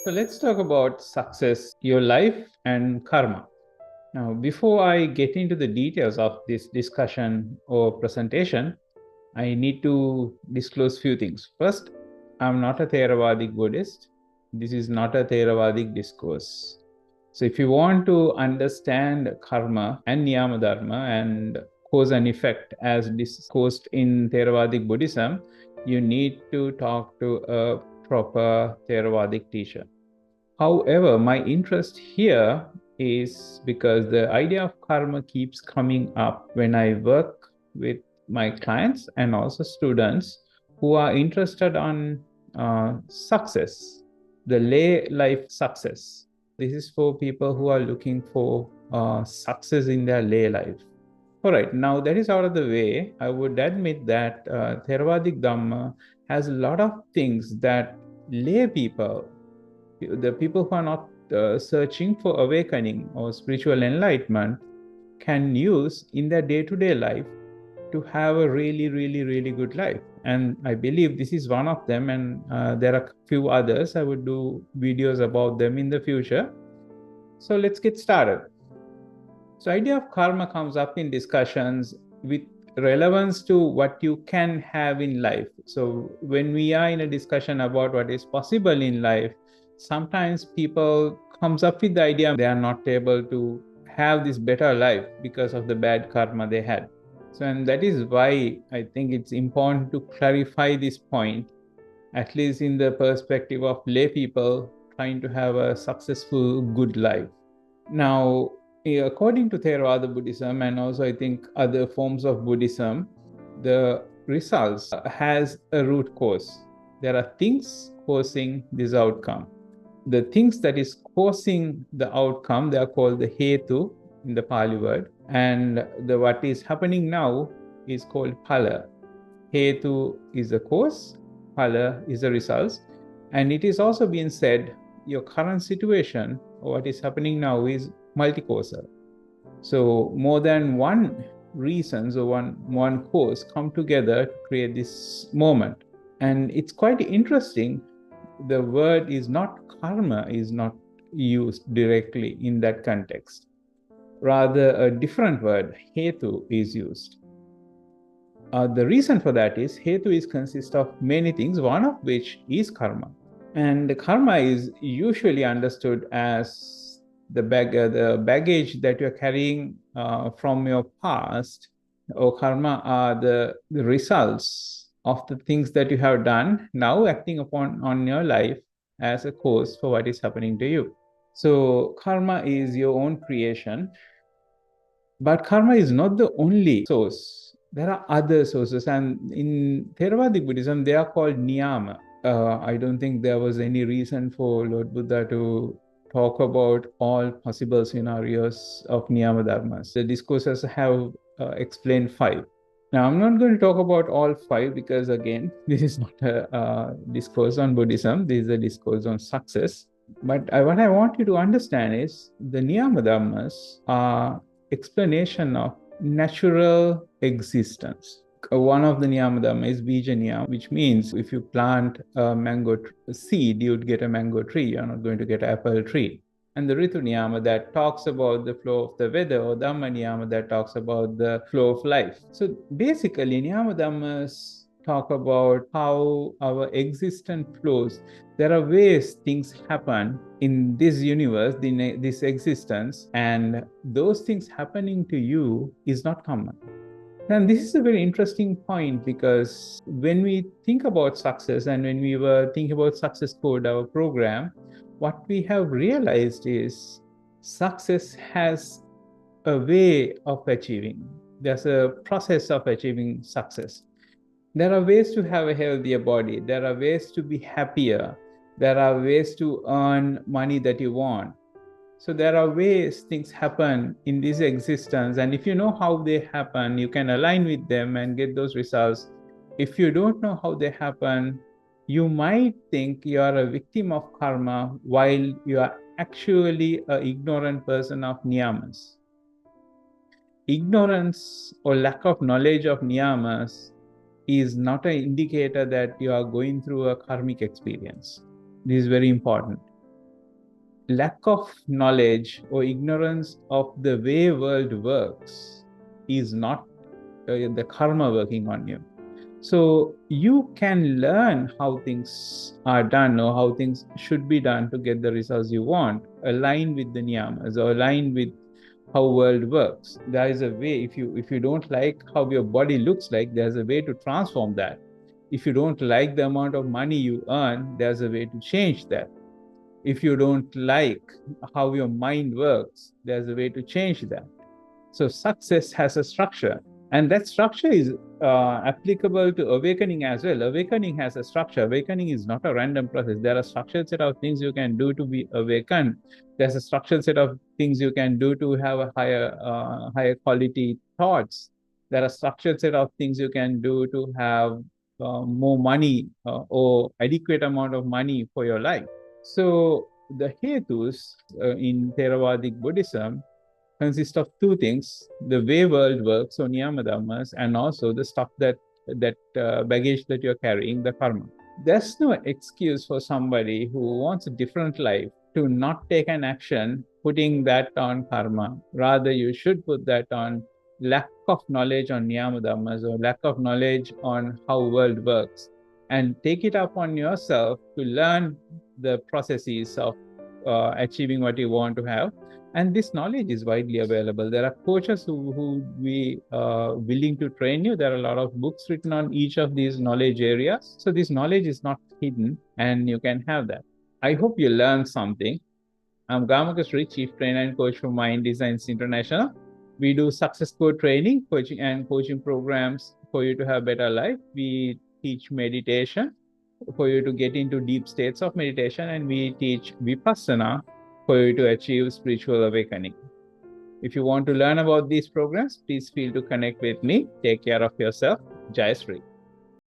So let's talk about success, your life, and karma. Now, before I get into the details of this discussion or presentation, I need to disclose few things. First, I'm not a Theravadic Buddhist. This is not a Theravadic discourse. So if you want to understand karma and niyama dharma and cause and effect as discussed in Theravadic Buddhism, you need to talk to a proper Theravadic teacher. However, my interest here is because the idea of karma keeps coming up when I work with my clients and also students who are interested on success, the lay life success. This is for people who are looking for success in their lay life. All right, now that is out of the way, I would admit that Theravadic Dhamma has a lot of things that lay people, the people who are not searching for awakening or spiritual enlightenment, can use in their day-to-day life to have a really, really, really good life. And I believe this is one of them, and there are a few others. I would do videos about them in the future. So let's get started. So idea of karma comes up in discussions with relevance to what you can have in life. So when we are in a discussion about what is possible in life, sometimes people comes up with the idea they are not able to have this better life because of the bad karma they had. So, and that is why I think it's important to clarify this point, at least in the perspective of lay people trying to have a successful, good life. Now, according to Theravada Buddhism and also I think other forms of Buddhism, the results has a root cause. There are things causing this outcome. The things that is causing the outcome, they are called the hetu in the Pali word, and what is happening now is called phala. Hetu is the cause, phala is the results, and it is also being said your current situation or what is happening now is multi-causal. So more than one reasons or one cause come together to create this moment. And it's quite interesting. The word is not karma, is not used directly in that context. Rather, a different word, hetu, is used. The reason for that is hetu is consist of many things, one of which is karma. And karma is usually understood as the baggage that you're carrying from your past, or karma are the results of the things that you have done now acting upon on your life as a cause for what is happening to you. So karma is your own creation, but karma is not the only source. There are other sources, and in Theravada Buddhism, they are called niyama. I don't think there was any reason for Lord Buddha to talk about all possible scenarios of niyama dharmas. The discourses have explained 5. Now, I'm not going to talk about all 5 because, again, this is not a discourse on Buddhism. This is a discourse on success. But what I want you to understand is the niyama dharmas are explanation of natural existence. One of the niyama dharma is bija niyama, which means if you plant a mango seed, you'd get a mango tree. You're not going to get an apple tree. And the ritu niyama that talks about the flow of the weather, or dhamma niyama that talks about the flow of life. So basically, niyama dhammas talk about how our existence flows. There are ways things happen in this universe, this existence, and those things happening to you is not common. And this is a very interesting point, because when we think about success and when we were thinking about Success Code, our program, what we have realized is success has a way of achieving. There's a process of achieving success. There are ways to have a healthier body. There are ways to be happier. There are ways to earn money that you want. So there are ways things happen in this existence. And if you know how they happen, you can align with them and get those results. If you don't know how they happen, you might think you are a victim of karma while you are actually an ignorant person of niyamas. Ignorance or lack of knowledge of niyamas is not an indicator that you are going through a karmic experience. This is very important. lack of knowledge or ignorance of the way world works is not the karma working on you. So you can learn how things are done or how things should be done to get the results you want, align with the niyamas or align with how world works. There is a way. If you don't like how your body looks like, there's a way to transform that. If you don't like the amount of money you earn, there's a way to change that. If you don't like how your mind works, there's a way to change that. So success has a structure, and that structure is applicable to awakening as well. Awakening has a structure. Awakening is not a random process. There are structured set of things you can do to be awakened. There's a structured set of things you can do to have a higher quality thoughts. There are structured set of things you can do to have more money or adequate amount of money for your life. So the hetus in Theravadic Buddhism consist of two things: the way world works, so niyama dhammas, and also the stuff that baggage that you're carrying, the karma. There's no excuse for somebody who wants a different life to not take an action putting that on karma. Rather, you should put that on lack of knowledge on niyama dhammas or lack of knowledge on how world works, and take it upon yourself to learn the processes of achieving what you want to have. And this knowledge is widely available. There are coaches who be willing to train you. There are a lot of books written on each of these knowledge areas. So this knowledge is not hidden, and you can have that. I hope you learned something. I'm Gamaka Sri, Chief Trainer and Coach for Mind Designs International. We do success code training, coaching programs for you to have better life. We teach meditation for you to get into deep states of meditation, and we teach Vipassana for you to achieve spiritual awakening. If you want to learn about these programs, please feel to connect with me. Take care of yourself. JayaShri.